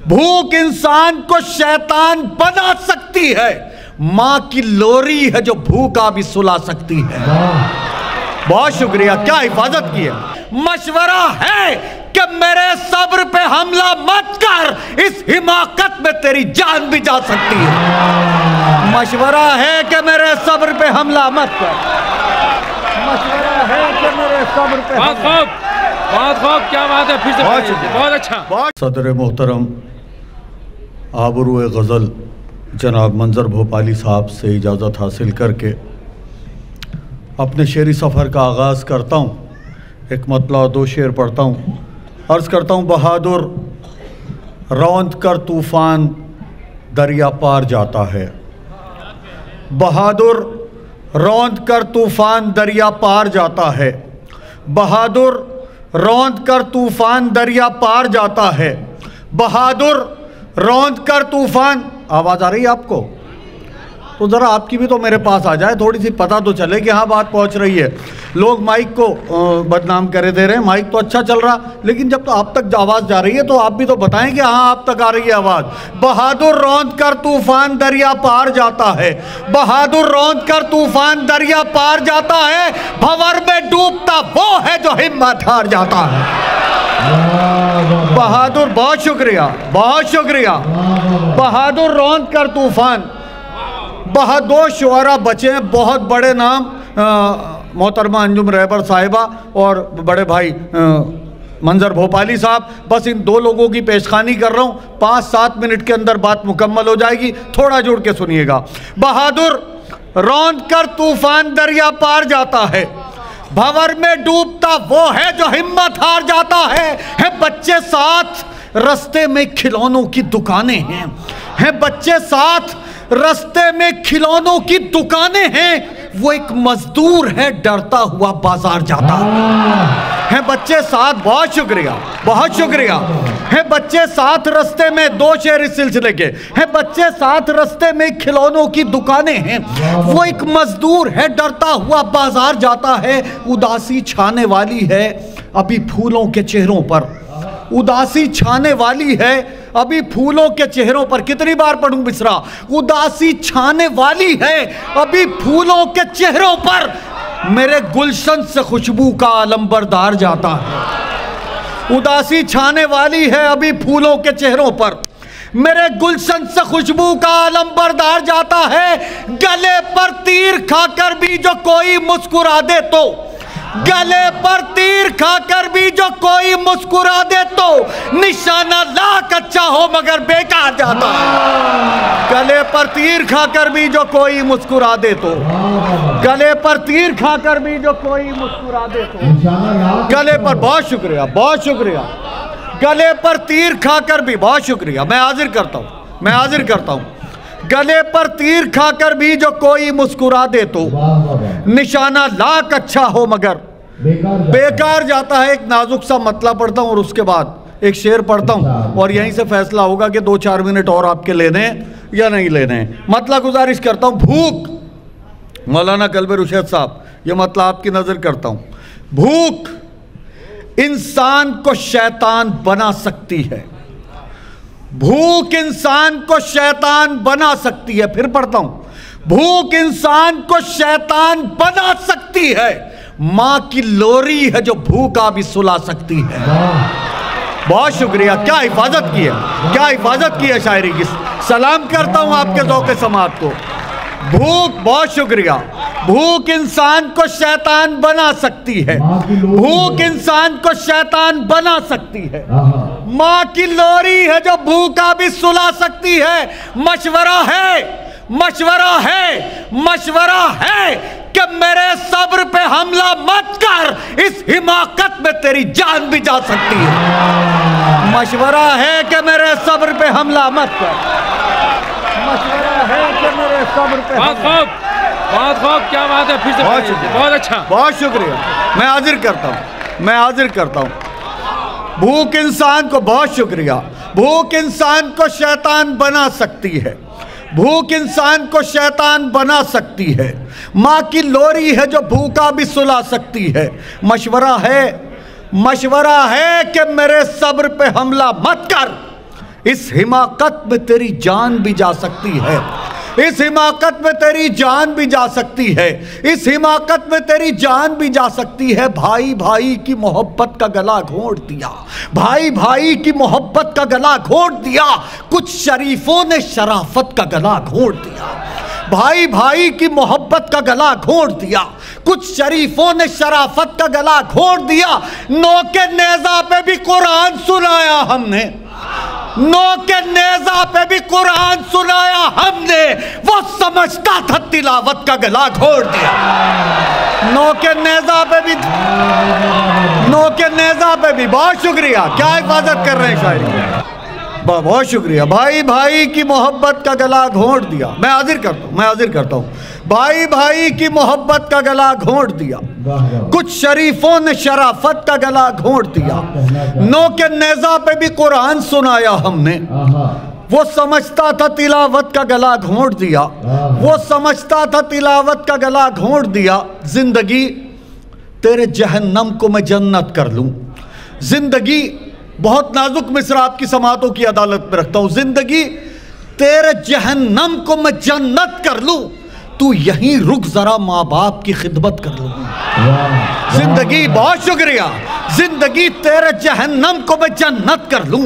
भूख इंसान को शैतान बना सकती है, माँ की लोरी है जो भूखा भी सुला सकती है। बहुत शुक्रिया, क्या हिफाजत की है। मशवरा है कि मेरे सब्र पे हमला मत कर, इस हिमाकत में तेरी जान भी जा सकती है। मशवरा है कि मेरे सब्र पे हमला मत कर, मशवरा है कि मेरे सब्र पे बहुत खूब, क्या बात है, फिर से बहुत अच्छा। सदर मोहतरम आबरूए गज़ल जनाब मंजर भोपाली साहब से इजाज़त हासिल करके अपने शेरी सफ़र का आगाज़ करता हूँ। एक मतला और दो शेर पढ़ता हूँ। अर्ज़ करता हूँ, बहादुर रौंद कर तूफ़ान दरिया पार जाता है, बहादुर रौंद कर तूफ़ान दरिया पार जाता है, बहादुर रौंद कर तूफ़ान दरिया पार जाता है, बहादुर रौंद कर तूफ़ान। आवाज़ आ रही है आपको? तो ज़रा आपकी भी तो मेरे पास आ जाए, थोड़ी सी पता तो चले कि हाँ बात पहुँच रही है। लोग माइक को बदनाम करे दे रहे हैं, माइक तो अच्छा चल रहा, लेकिन जब तो आप तक आवाज़ जा रही है तो आप भी तो बताएं कि हाँ आप तक आ रही है आवाज़। बहादुर रौंद कर तूफ़ान दरिया पार जाता है, बहादुर रौंद कर तूफ़ान दरिया पार जाता है, भंवर में डूबता वो है जो हिम्मत हार जाता है। बहादुर, बहुत शुक्रिया, बहुत शुक्रिया। बहादुर रौंद कर तूफ़ान, दो शुअरा बचे हैं, बहुत बड़े नाम, मोहतरमा अंजुम रहबर साहिबा और बड़े भाई मंजर भोपाली साहब। बस इन दो लोगों की पेशखानी कर रहा हूँ, 5-7 मिनट के अंदर बात मुकम्मल हो जाएगी, थोड़ा जुड़ के सुनिएगा। बहादुर रौंद कर तूफ़ान दरिया पार जाता है, भंवर में डूबता वो है जो हिम्मत हार जाता है बच्चे साथ रास्ते में खिलौनों की दुकानें हैं बच्चे साथ रास्ते में खिलौनों की दुकानें हैं, वो एक मजदूर है डरता हुआ बाजार जाता है बच्चे साथ। बहुत शुक्रिया, बहुत शुक्रिया। है बच्चे साथ रास्ते में, दो शेर इस सिलसिले के, है बच्चे साथ रास्ते में खिलौनों की दुकानें हैं, वो एक मजदूर है डरता हुआ बाजार जाता है। उदासी छाने वाली है अभी फूलों के चेहरों पर, उदासी छाने वाली है अभी फूलों के चेहरों पर। कितनी बार पढ़ूं मिसरा? उदासी छाने वाली है अभी फूलों के चेहरों पर, मेरे गुलशन से खुशबू का आलंबरदार जाता है। उदासी छाने वाली है अभी फूलों के चेहरों पर, मेरे गुलशन से खुशबू का आलंबरदार जाता है। गले पर तीर खाकर भी जो कोई मुस्कुरा दे तो, गले पर तीर खाकर भी जो कोई मुस्कुरा दे तो, निशाना लाख अच्छा हो मगर बेकार जाता है। गले पर तीर खाकर भी जो कोई मुस्कुरा दे तो, गले पर तीर खाकर भी जो कोई मुस्कुरा दे तो, गले पर, बहुत शुक्रिया, बहुत शुक्रिया। गले पर तीर खाकर भी, बहुत शुक्रिया, मैं हाजिर करता हूँ, मैं हाजिर करता हूँ। गले पर तीर खाकर भी जो कोई मुस्कुरा दे तो, निशाना लाख अच्छा हो मगर बेकार जाता है। एक नाजुक सा मतला पढ़ता हूँ और उसके बाद एक शेर पढ़ता हूँ और यहीं से फैसला होगा कि 2-4 मिनट और आपके लेने हैं या नहीं लेने हैं। मतला गुजारिश करता हूँ, भूख, मौलाना कल्बे रुशद साहब, ये मतला आपकी नजर करता हूँ। भूख इंसान को शैतान बना सकती है, भूख इंसान को शैतान बना सकती है। फिर पढ़ता हूं, भूख इंसान को शैतान बना सकती है, मां की लोरी है जो भूखा भी सुला सकती है। बहुत शुक्रिया, क्या हिफाजत की है, क्या हिफाजत की है शायरी की। सलाम करता हूं आपके ज़ौक़ समात को। भूख, बहुत शुक्रिया। भूख इंसान को शैतान बना सकती है, भूख इंसान को शैतान बना सकती है, माँ की लोरी है जो भूखा भी सुला सकती है। मशवरा है, मशवरा है, मशवरा है कि मेरे सब्र पे हमला मत कर, इस हिमाकत में तेरी जान भी जा सकती है। मशवरा है कि मेरे सब्र पे हमला मत कर, मशवरा है कि मेरे सब्र पे। बहुत खूब, क्या बात है, फिर से बहुत अच्छा, बहुत शुक्रिया। मैं हाजिर करता हूँ, मैं हाजिर करता हूँ। भूख इंसान को, बहुत शुक्रिया, भूख इंसान को शैतान बना सकती है, भूख इंसान को शैतान बना सकती है, माँ की लोरी है जो भूखा भी सुला सकती है। मशवरा है, मशवरा है कि मेरे सब्र पे हमला मत कर, इस हिमाकत में तेरी जान भी जा सकती है, इस हिमाकत में तेरी जान भी जा सकती है, इस हिमाकत में तेरी जान भी जा सकती है। भाई भाई की मोहब्बत का गला घोंट दिया, भाई भाई की मोहब्बत का गला घोंट दिया, कुछ शरीफों ने शराफत का गला घोंट दिया। भाई भाई की मोहब्बत का गला घोंट दिया, कुछ शरीफों ने शराफत का गला घोंट दिया। नौ के नेज़ा पे भी कुरान सुनाया हमने, नौ के नेज़ा पे भी कुरान सुनाया हमने, वो समझता था तिलावत का गला घोंट दिया। नौ के नेज़ा पे भी, नौ के नेज़ा पे भी। बहुत शुक्रिया, क्या हिफाजत कर रहे हैं शायरी, बहुत शुक्रिया। भाई भाई की मोहब्बत का गला घोंट दिया। मैं हाजिर करता हूँ, मैं हाजिर करता हूँ। भाई भाई की मोहब्बत का गला घोंट दिया, कुछ शरीफों ने शराफत का गला घोंट दिया। नौ के नेज़ा पे भी कुरान सुनाया हमने, वो समझता था तिलावत का गला घोंट दिया, वो समझता था तिलावत का गला घोंट दिया। जिंदगी तेरे जहन्नम को मैं जन्नत कर लूं, जिंदगी, बहुत नाजुक मिसरा आपकी समातों की अदालत में रखता हूं। जिंदगी तेरे जहन्नम को मैं जन्नत कर लूं, तू यहीं रुक जरा माँ बाप की खिदमत कर लूं। जिंदगी, बहुत शुक्रिया। जिंदगी तेरे जहन्नम को मैं जन्नत कर लूं,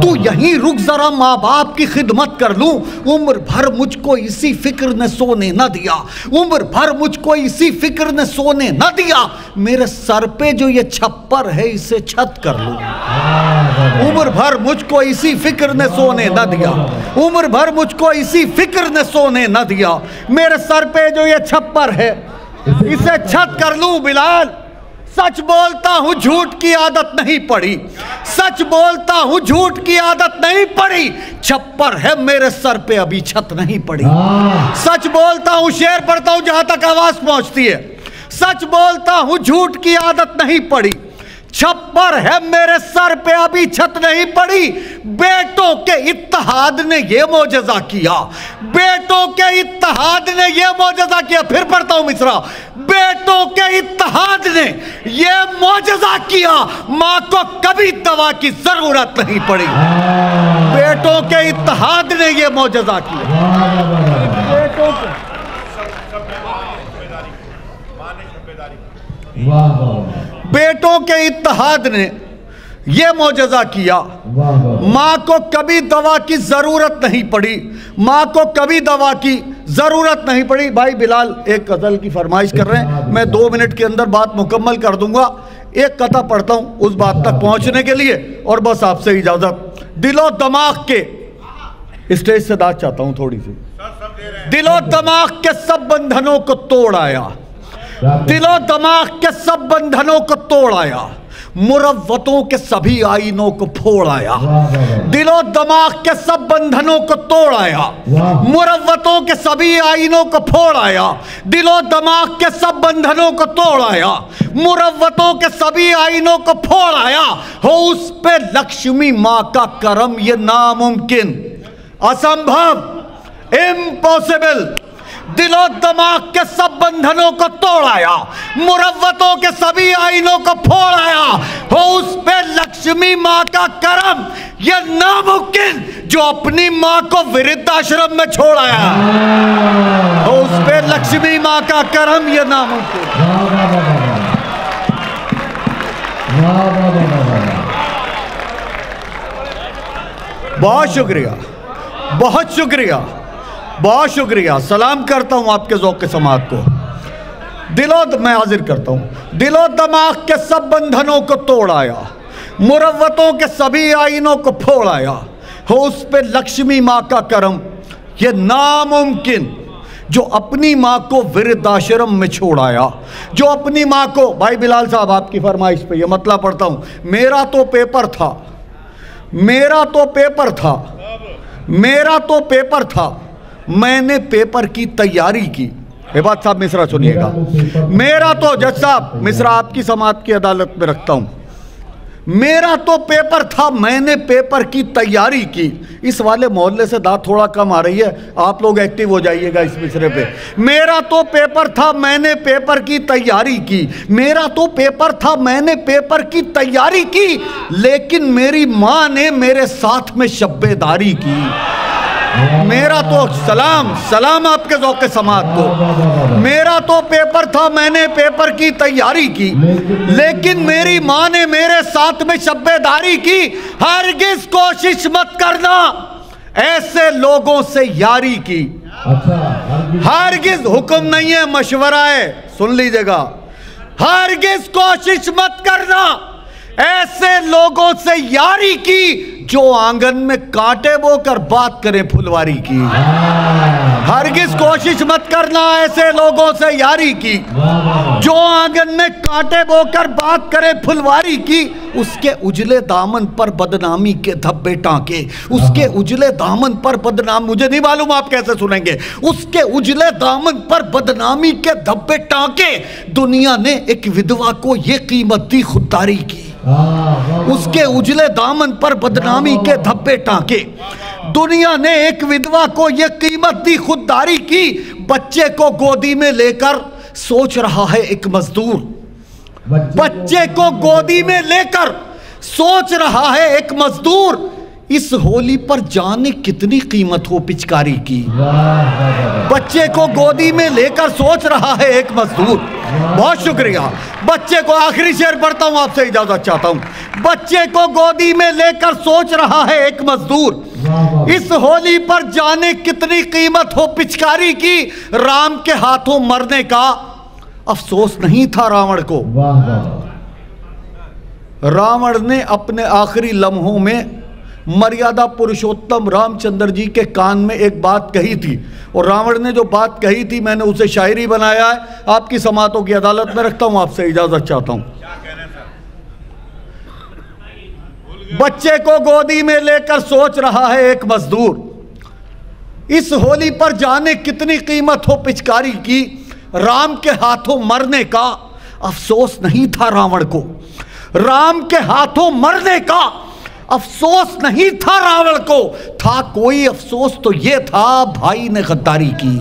तू यहीं रुक जरा माँ बाप की खिदमत कर लूं। उम्र भर मुझको इसी फिक्र ने सोने न दिया, उम्र भर मुझको इसी फिक्र ने सोने न दिया। मेरे सर पे जो ये छप्पर है इसे छत कर लूं। उम्र भर मुझको इसी फिक्र ने सोने न दिया, उम्र भर मुझको इसी फिक्र ने सोने न दिया। मेरे सर पे जो ये छप्पर है इसे छत कर लूं। बिलाल, सच बोलता हूं, झूठ की आदत नहीं पड़ी, सच बोलता हूं, झूठ की आदत नहीं पड़ी। छप्पर है मेरे सर पे, अभी छत नहीं पड़ी। सच बोलता हूं, शेर पढ़ता हूं जहां तक आवाज पहुंचती है। सच बोलता हूं, झूठ की आदत नहीं पड़ी। छप्पर है मेरे सर पे, अभी छत नहीं पड़ी। बेटों के इत्तेहाद ने ये मौजज़ा किया, बेटों के इत्तेहाद ने ये मौजज़ा किया। फिर पढ़ता हूं मिसरा, बेटों के इत्तेहाद ने ये मौजज़ा किया, मां को कभी दवा की जरूरत नहीं पड़ी। बेटों के इत्तेहाद ने ये मौजज़ा किया, बेटों के, बेटों के इत्तेहाद ने यह मौजज़ा किया, माँ को कभी दवा की ज़रूरत नहीं पड़ी, माँ को कभी दवा की ज़रूरत नहीं पड़ी। भाई बिलाल एक गज़ल की फरमाइश कर रहे हैं, मैं 2 मिनट के अंदर बात मुकम्मल कर दूंगा। एक कथा पढ़ता हूँ उस बात तक पहुँचने के लिए, और बस आपसे इजाज़त। दिलो दिमाग के, स्टेज से दाद चाहता हूँ थोड़ी सी। दिलो दिमाग के सब बंधनों को तोड़ आया, दिलो दिमाग के सब बंधनों को तोड़ आया, मुरव्वतों के सभी आईनों को फोड़ आया। दिलो दिमाग के सब बंधनों को तोड़ आया, मुरव्वतों के सभी आईनों को फोड़ आया। दिलो दिमाग के सब बंधनों को तोड़ आया, मुरव्वतों के सभी आईनों को फोड़ आया। हो उस पे लक्ष्मी माँ का करम, ये नामुमकिन, असंभव, इम्पॉसिबल। दिलो दिमाग के सब बंधनों को तोड़ आया, मुरव्वतों के सभी आईनों को फोड़ आया। हो उस पे लक्ष्मी माँ का करम, यह नामुमकिन, जो अपनी माँ को वृद्धाश्रम में छोड़ आया। हो उस पे लक्ष्मी माँ का करम, यह नामुमकिन। बहुत शुक्रिया, बहुत शुक्रिया, बहुत शुक्रिया। सलाम करता हूं आपके ज़ौक़ के समात को। मैं हाजिर करता हूं। दिलो दिमाग के सब बंधनों को तोड़ आया, मुरव्वतों के सभी आईनों को फोड़ आया। हो उस पे लक्ष्मी माँ का करम, ये नामुमकिन, जो अपनी माँ को वृद्धाश्रम में छोड़ आया, जो अपनी माँ को। भाई बिलाल साहब आपकी फरमाइश पे ये मतलब पढ़ता हूं। मेरा तो पेपर था, मेरा तो पेपर था, मेरा तो पेपर था, मैंने पेपर की तैयारी की। ये बात साहब मिसरा सुनिएगा। मेरा तो, जज साहब मिसरा आपकी समात की अदालत में रखता हूं। मेरा तो पेपर था, मैंने पेपर की तैयारी की। इस वाले मोहल्ले से दांत थोड़ा कम आ रही है, आप लोग एक्टिव हो जाइएगा इस मिसरे पे। मेरा तो पेपर था, मैंने पेपर की तैयारी की। मेरा तो पेपर था, मैंने पेपर की तैयारी की, लेकिन मेरी माँ ने मेरे साथ में शब्बेदारी की। मेरा तो सलाम सलाम आपके ज़ौक़े समात को। मेरा तो पेपर था, मैंने पेपर की तैयारी की, लेकिन मेरी माँ ने मेरे साथ में शब्बेदारी की। हरगिज़ कोशिश मत करना ऐसे लोगों से यारी की। हरगिज़ हुक्म नहीं है, मशवरा है, सुन लीजिएगा। हरगिज़ कोशिश मत करना ऐसे लोगों से यारी की, जो आंगन में कांटे बोकर बात करें फुलवारी की। हरगिज़ कोशिश मत करना ऐसे लोगों से यारी की, जो आंगन में कांटे बोकर बात करे फुलवारी की। उसके उजले दामन पर बदनामी के धब्बे टांके, उसके उजले दामन पर बदनाम, मुझे नहीं मालूम आप कैसे सुनेंगे। उसके उजले दामन पर बदनामी के धब्बे टांके, दुनिया ने एक विधवा को ये कीमत दी खुददारी की। उसके उजले दामन पर बदनामी के धब्बे टांके, दुनिया ने एक विधवा को यह कीमत दी खुददारी की। बच्चे को गोदी में लेकर सोच रहा है एक मजदूर, बच्चे को गोदी में लेकर सोच रहा है एक मजदूर। इस होली पर जाने कितनी कीमत हो पिचकारी की। बच्चे को गोदी में लेकर सोच रहा है एक मजदूर। बहुत शुक्रिया। बच्चे को, आखिरी शेर पढ़ता हूं, आपसे इजाजत चाहता हूं। बच्चे को गोदी में लेकर सोच रहा है एक मजदूर, इस होली पर जाने कितनी कीमत हो पिचकारी की। राम के हाथों मरने का अफसोस नहीं था रावण को। रावण ने अपने आखिरी लम्हों में मर्यादा पुरुषोत्तम रामचंद्र जी के कान में एक बात कही थी, और रावण ने जो बात कही थी मैंने उसे शायरी बनाया है, आपकी समातों की अदालत में रखता हूं, आपसे इजाजत चाहता हूं। बच्चे को गोदी में लेकर सोच रहा है एक मजदूर, इस होली पर जाने कितनी कीमत हो पिचकारी की। राम के हाथों मरने का अफसोस नहीं था रावण को। राम के हाथों मरने का अफसोस नहीं था रावण को। था कोई अफसोस तो ये था, भाई ने गद्दारी की।